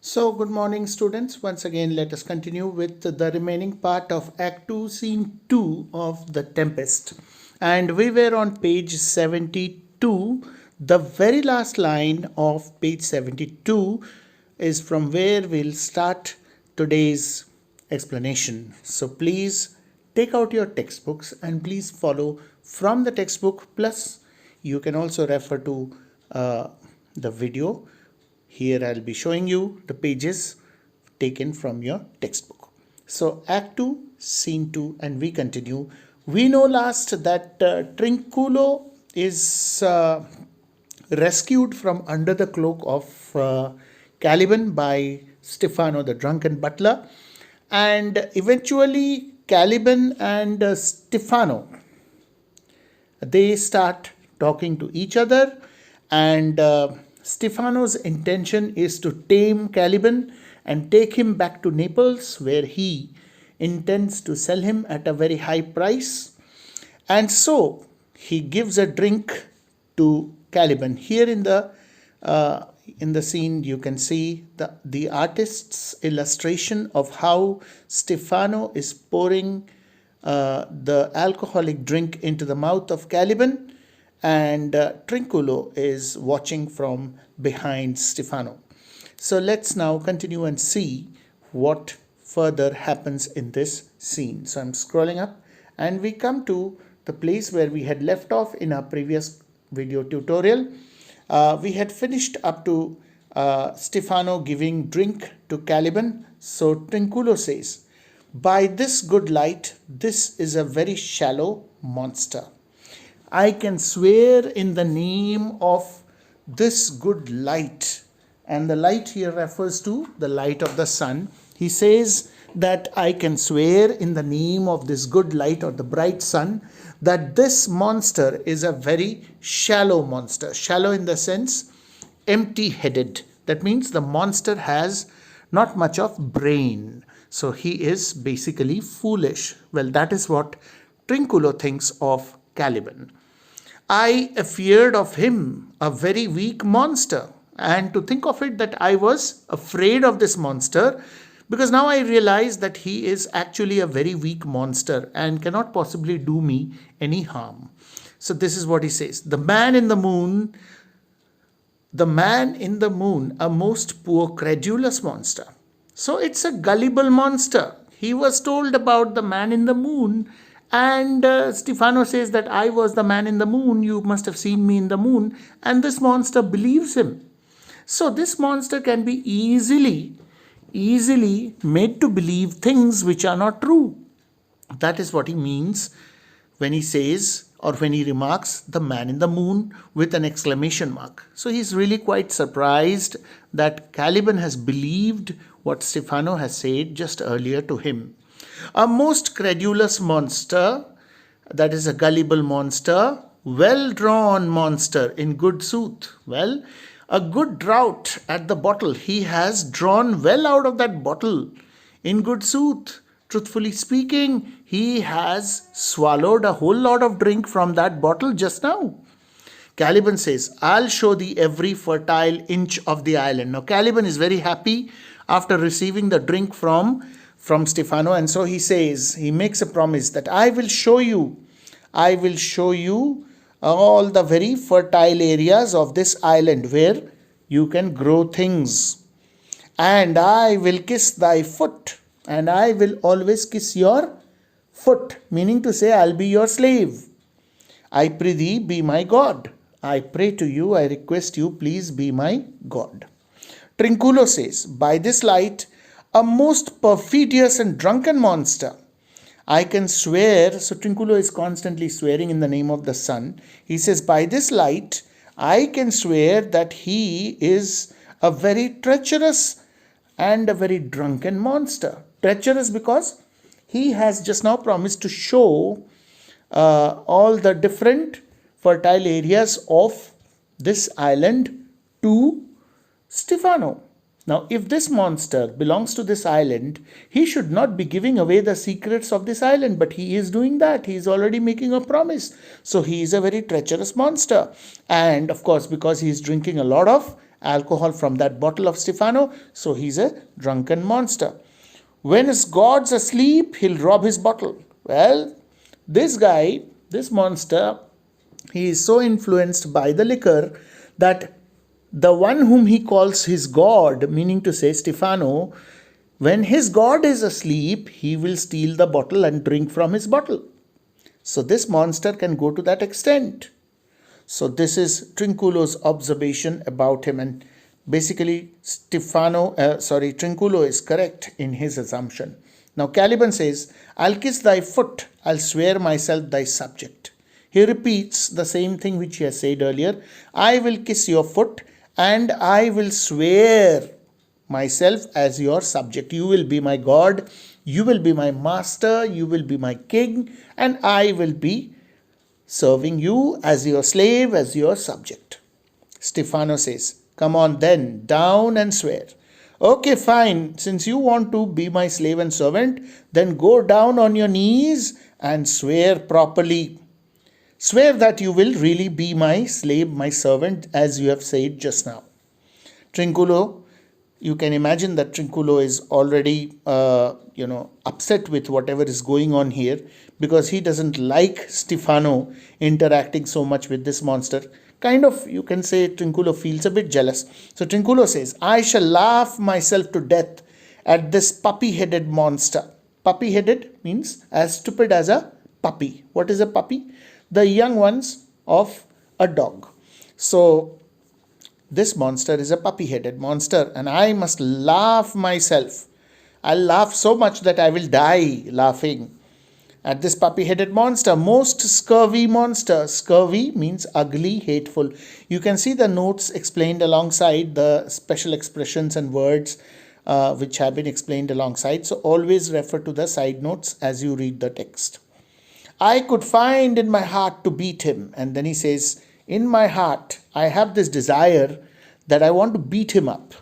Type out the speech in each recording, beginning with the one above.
So, good morning, students. Once again, let us continue with the remaining part of Act 2, Scene 2 of The Tempest. And we were on page 72. The very last line of page 72 is from where we'll start today's explanation. So, please take out your textbooks and please follow from the textbook. Plus, you can also refer to the video. Here I'll be showing you the pages taken from your textbook. So Act 2, Scene 2, and we continue. We know last that Trinculo is rescued from under the cloak of Caliban by Stefano the drunken butler, and eventually Caliban and Stefano, they start talking to each other, and Stefano's intention is to tame Caliban and take him back to Naples, where he intends to sell him at a very high price. And so he gives a drink to Caliban. Here in the scene, you can see the artist's illustration of how Stefano is pouring the alcoholic drink into the mouth of Caliban, and Trinculo is watching from behind Stefano. So let's now continue and see what further happens in this scene. So I'm scrolling up and we come to the place where we had left off in our previous video tutorial. We had finished up to Stefano giving drink to Caliban. So Trinculo says, "By this good light, this is a very shallow monster. I can swear in the name of this good light." And the light here refers to the light of the sun. He says that I can swear in the name of this good light or the bright sun that this monster is a very shallow monster. Shallow in the sense empty-headed. That means the monster has not much of brain. So he is basically foolish. Well, that is what Trinculo thinks of Caliban. I feared of him a very weak monster. And to think of it that I was afraid of this monster, because now I realize that he is actually a very weak monster and cannot possibly do me any harm. So this is what he says. The man in the moon, a most poor credulous monster. So it's a gullible monster. He was told about the man in the moon, and Stefano says that I was the man in the moon, you must have seen me in the moon, and this monster believes him. So this monster can be easily made to believe things which are not true. That is what he means when he says, or when he remarks, the man in the moon with an exclamation mark. So he's really quite surprised that Caliban has believed what Stefano has said just earlier to him. A most credulous monster, that is a gullible monster, well-drawn monster in good sooth. Well, a good draught at the bottle. He has drawn well out of that bottle in good sooth. Truthfully speaking, he has swallowed a whole lot of drink from that bottle just now. Caliban says, I'll show thee every fertile inch of the island. Now, Caliban is very happy after receiving the drink from Stefano, and so he says, he makes a promise that I will show you all the very fertile areas of this island where you can grow things. And I will kiss thy foot, and I will always kiss your foot, meaning to say I'll be your slave. I pray thee, be my God. I pray to you, I request you, please be my God. Trinculo says, by this light, a most perfidious and drunken monster, I can swear. So Trinculo is constantly swearing in the name of the sun. He says, by this light, I can swear that he is a very treacherous and a very drunken monster. Treacherous because he has just now promised to show all the different fertile areas of this island to Stefano. Now, if this monster belongs to this island, he should not be giving away the secrets of this island, but he is doing that. He is already making a promise. So he is a very treacherous monster. And of course, because he is drinking a lot of alcohol from that bottle of Stefano, so he's a drunken monster. When his god's asleep, he'll rob his bottle. Well, this guy, this monster, he is so influenced by the liquor that the one whom he calls his god, meaning to say Stefano, when his god is asleep, he will steal the bottle and drink from his bottle. So this monster can go to that extent. So this is Trinculo's observation about him, and basically Trinculo is correct in his assumption. Now Caliban says, I'll kiss thy foot, I'll swear myself thy subject. He repeats the same thing which he has said earlier. I will kiss your foot and I will swear myself as your subject. You will be my God, you will be my master, you will be my king, and I will be serving you as your slave, as your subject. Stefano says, come on then, down and swear. Okay, fine. Since you want to be my slave and servant, then go down on your knees and swear properly. Swear that you will really be my slave, my servant, as you have said just now. Trinculo, you can imagine that Trinculo is already, upset with whatever is going on here, because he doesn't like Stefano interacting so much with this monster. Kind of, you can say Trinculo feels a bit jealous. So Trinculo says, I shall laugh myself to death at this puppy-headed monster. Puppy-headed means as stupid as a puppy. What is a puppy? The young ones of a dog. So this monster is a puppy-headed monster, and I must laugh myself. I'll laugh so much that I will die laughing at this puppy-headed monster. Most scurvy monster. Scurvy means ugly, hateful. You can see the notes explained alongside, the special expressions and words which have been explained alongside. So always refer to the side notes as you read the text. I could find in my heart to beat him. And then he says, in my heart, I have this desire that I want to beat him up.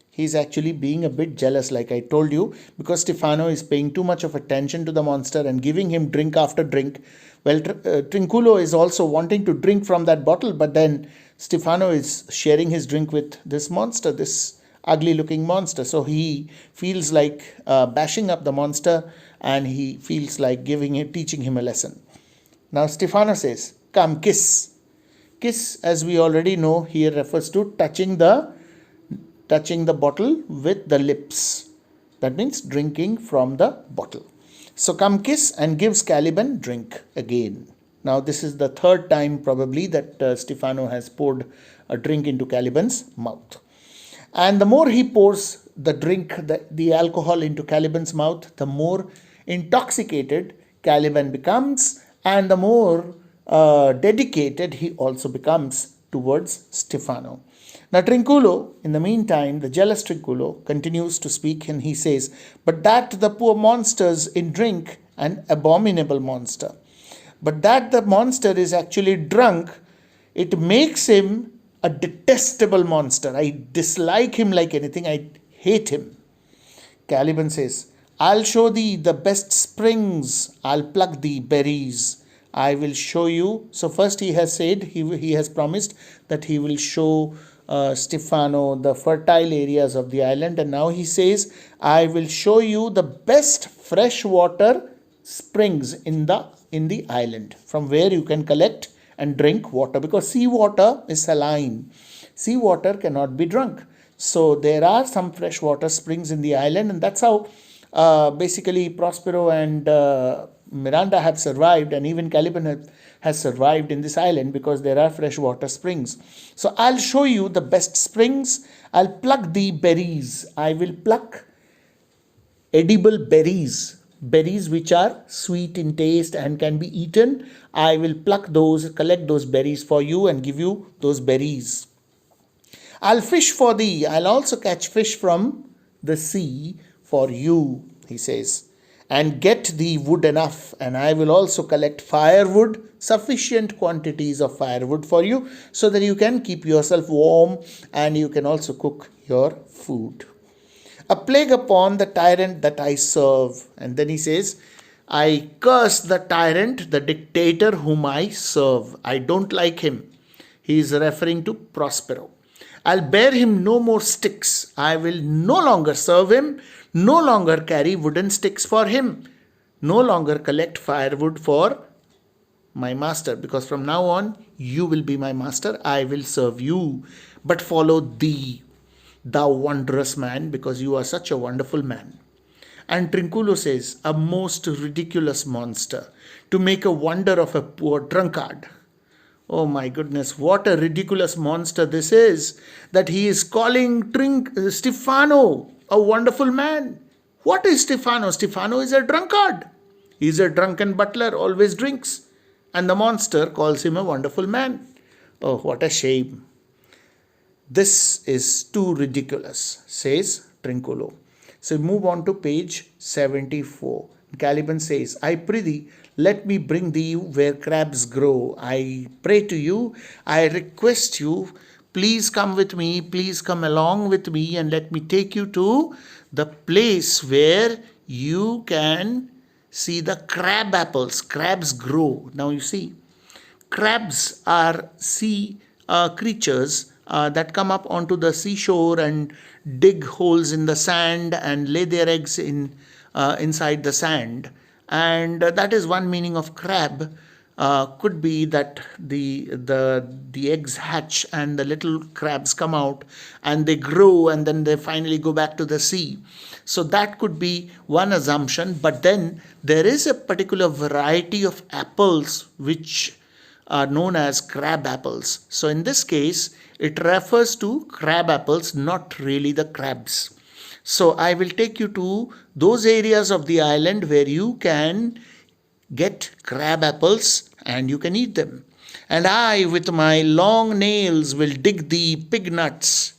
He's actually being a bit jealous, like I told you, because Stefano is paying too much of attention to the monster and giving him drink after drink. Well, Trinculo is also wanting to drink from that bottle, but then Stefano is sharing his drink with this monster, this ugly looking monster. So he feels like bashing up the monster, and he feels like teaching him a lesson. Now Stefano says, come, kiss. Kiss, as we already know, here refers to touching the bottle with the lips. That means drinking from the bottle. So come kiss, and gives Caliban drink again. Now this is the third time probably that Stefano has poured a drink into Caliban's mouth. And the more he pours the drink, the alcohol into Caliban's mouth, the more intoxicated Caliban becomes, and the more dedicated he also becomes towards Stefano. Now Trinculo, in the meantime, the jealous Trinculo continues to speak, and he says, but that the poor monster's in drink, an abominable monster. But that the monster is actually drunk, it makes him a detestable monster. I dislike him like anything. I hate him. Caliban says, I'll show thee the best springs. I'll pluck thee berries. I will show you. So first he has said, he has promised that he will show Stefano the fertile areas of the island. And now he says, I will show you the best freshwater springs in the island, from where you can collect and drink water, because seawater is saline. Seawater cannot be drunk. So there are some freshwater springs in the island, and that's how basically Prospero and Miranda have survived, and even Caliban has survived in this island, because there are freshwater springs. So I'll show you the best springs. I'll pluck the berries. I will pluck edible berries. Berries which are sweet in taste and can be eaten. I will pluck those, collect those berries for you and give you those berries. I'll fish for thee. I'll also catch fish from the sea for you, he says, and get thee wood enough. And I will also collect firewood, sufficient quantities of firewood for you, so that you can keep yourself warm and you can also cook your food. A plague upon the tyrant that I serve. And then he says, I curse the tyrant, the dictator whom I serve. I don't like him. He is referring to Prospero. I'll bear him no more sticks. I will no longer serve him, no longer carry wooden sticks for him, no longer collect firewood for my master, because from now on you will be my master. I will serve you, but follow thee, thou wondrous man, because you are such a wonderful man. And Trinculo says, a most ridiculous monster, to make a wonder of a poor drunkard. Oh my goodness, what a ridiculous monster this is, that he is calling Stefano a wonderful man. What is Stefano? Stefano is a drunkard. He is a drunken butler, always drinks. And the monster calls him a wonderful man. Oh, what a shame. This is too ridiculous, says Trinculo. So move on to page 74. Caliban says, I prithee, let me bring thee where crabs grow. I pray to you, I request you, please come with me, please come along with me, and let me take you to the place where you can see the crab apples. Crabs grow. Now you see, crabs are sea creatures that come up onto the seashore and dig holes in the sand and lay their eggs inside the sand. And that is one meaning of crab. Could be that the eggs hatch and the little crabs come out and they grow and then they finally go back to the sea. So that could be one assumption. But then there is a particular variety of apples which are known as crab apples. So in this case, it refers to crab apples, not really the crabs. So I will take you to those areas of the island where you can get crab apples and you can eat them. And I, with my long nails, will dig the pig nuts.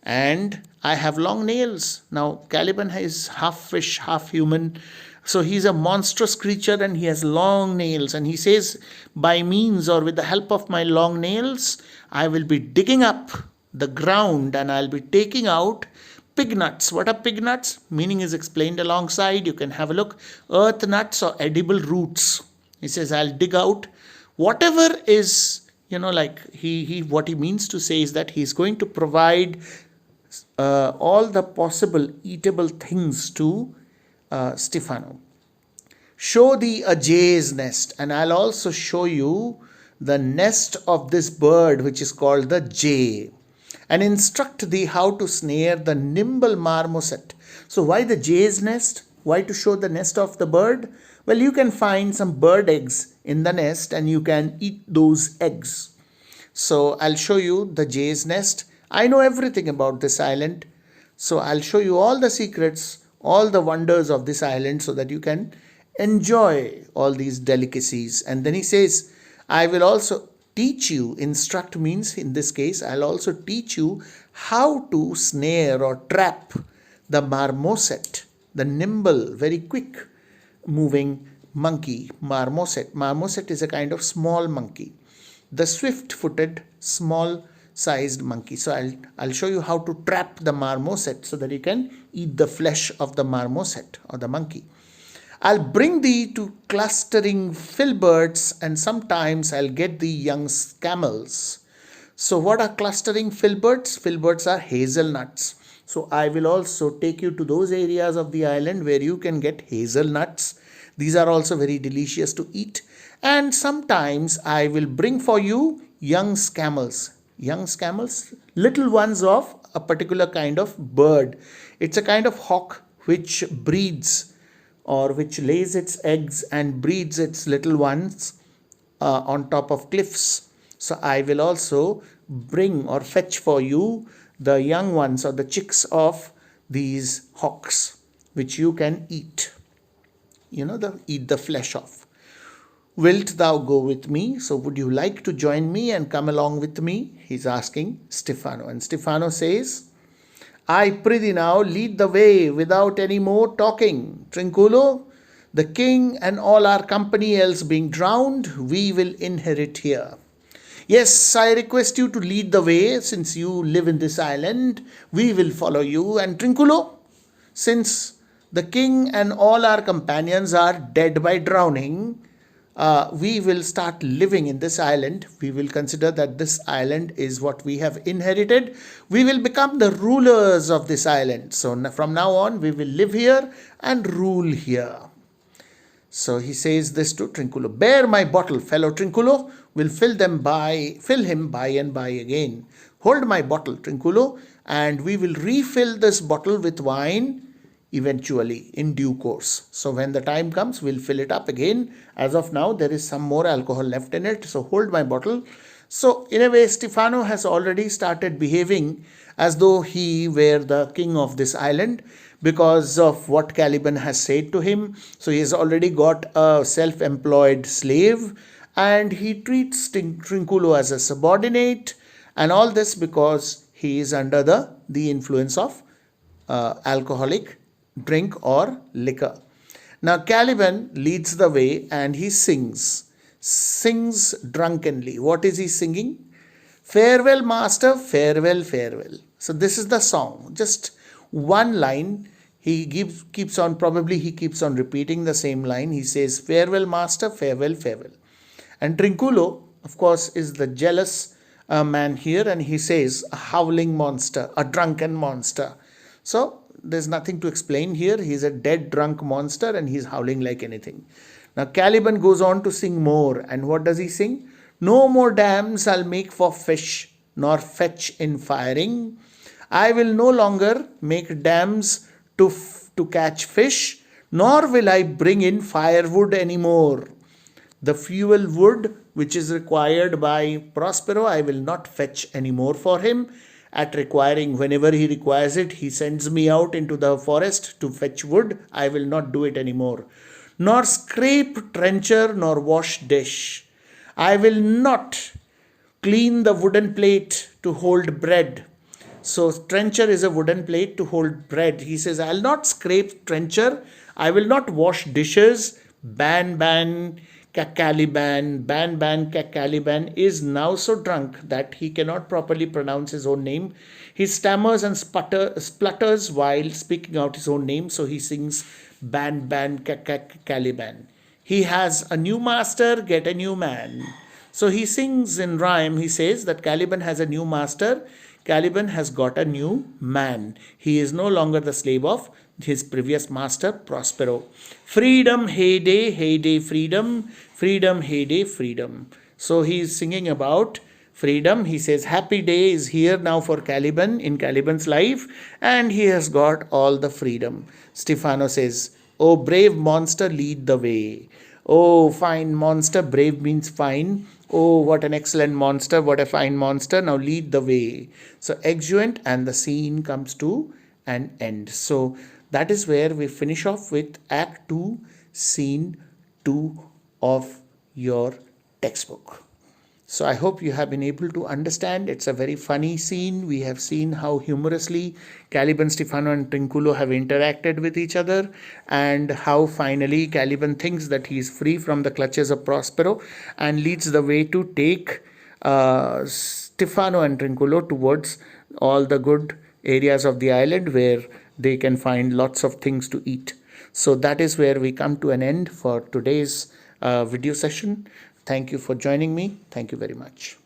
And I have long nails. Now, Caliban is half fish, half human. So he's a monstrous creature and he has long nails. And he says, by means or with the help of my long nails, I will be digging up the ground and I'll be taking out pig nuts. What are pig nuts? Meaning is explained alongside. You can have a look. Earth nuts or edible roots. He says, I'll dig out whatever is, like what he means to say is that he's going to provide all the possible eatable things to Stefano. Show thee a jay's nest, and I'll also show you the nest of this bird, which is called the jay, and instruct thee how to snare the nimble marmoset. So why the jay's nest? Why to show the nest of the bird? Well, you can find some bird eggs in the nest and you can eat those eggs. So I'll show you the jay's nest. I know everything about this island. So I'll show you all the secrets, all the wonders of this island so that you can enjoy all these delicacies. And then he says, I will also teach you, instruct means in this case, I'll also teach you how to snare or trap the marmoset, the nimble, very quick moving monkey, marmoset. Marmoset is a kind of small monkey, the swift-footed, small-sized monkey. So I'll show you how to trap the marmoset so that you can eat the flesh of the marmoset or the monkey. I'll bring thee to clustering filberts, and sometimes I'll get thee young camels. So what are clustering filberts? Filberts are hazelnuts. So I will also take you to those areas of the island where you can get hazelnuts. These are also very delicious to eat. And sometimes I will bring for you young camels. Young camels, little ones of a particular kind of bird. It's a kind of hawk which breeds or which lays its eggs and breeds its little ones on top of cliffs. So I will also bring or fetch for you the young ones or the chicks of these hawks, which you can eat. Eat the flesh of. Wilt thou go with me? So would you like to join me and come along with me? He's asking Stefano. And Stefano says, I prithee now lead the way without any more talking. Trinculo, the king and all our company else being drowned, we will inherit here. Yes, I request you to lead the way, since you live in this island, we will follow you. And Trinculo, since the king and all our companions are dead by drowning, we will start living in this island. We will consider that this island is what we have inherited. We will become the rulers of this island. So from now on, we will live here and rule here. So he says this to Trinculo: "Bear my bottle, fellow Trinculo. Will fill him by and by again. Hold my bottle, Trinculo, and we will refill this bottle with wine eventually, in due course. So when the time comes, we'll fill it up again. As of now, there is some more alcohol left in it. So hold my bottle." So in a way, Stefano has already started behaving as though he were the king of this island, because of what Caliban has said to him. So he has already got a self-employed slave, and he treats Trinculo as a subordinate, and all this because he is under the influence of alcoholic drink or liquor. Now Caliban leads the way and he sings drunkenly. What is he singing? "Farewell, master, farewell, farewell." So this is the song. Just one line. He keeps on repeating the same line. He says, "Farewell, master, farewell, farewell." And Trinculo, of course, is the jealous man here, and he says, "A howling monster, a drunken monster." So there's nothing to explain here. He's a dead drunk monster and he's howling like anything. Now Caliban goes on to sing more. And what does he sing? "No more dams I'll make for fish, nor fetch in firing. I will no longer make dams to catch fish, nor will I bring in firewood anymore. The fuel wood which is required by Prospero, I will not fetch anymore for him. At requiring, whenever he requires it, he sends me out into the forest to fetch wood. I will not do it anymore. Nor scrape trencher, nor wash dish. I will not clean the wooden plate to hold bread." So trencher is a wooden plate to hold bread. He says, "I'll not scrape trencher. I will not wash dishes." Ban Caliban is now so drunk that he cannot properly pronounce his own name. He stammers and splutters while speaking out his own name. So he sings Ban Caliban. He has a new master, get a new man. So he sings in rhyme. He says that Caliban has a new master. Caliban has got a new man. He is no longer the slave of his previous master, Prospero. Freedom, heyday, heyday, freedom. Freedom, heyday, freedom. So he is singing about freedom. He says happy day is here now for Caliban in Caliban's life, and he has got all the freedom. Stefano says, "Oh, brave monster, lead the way." Oh, fine monster. Brave means fine. Oh, what an excellent monster. What a fine monster. Now lead the way. So exeunt, and the scene comes to an end. So that is where we finish off with Act 2, Scene 2 of your textbook. So I hope you have been able to understand. It's a very funny scene. We have seen how humorously Caliban, Stefano and Trinculo have interacted with each other, and how finally Caliban thinks that he is free from the clutches of Prospero and leads the way to take Stefano and Trinculo towards all the good areas of the island where they can find lots of things to eat. So that is where we come to an end for today's video session. Thank you for joining me. Thank you very much.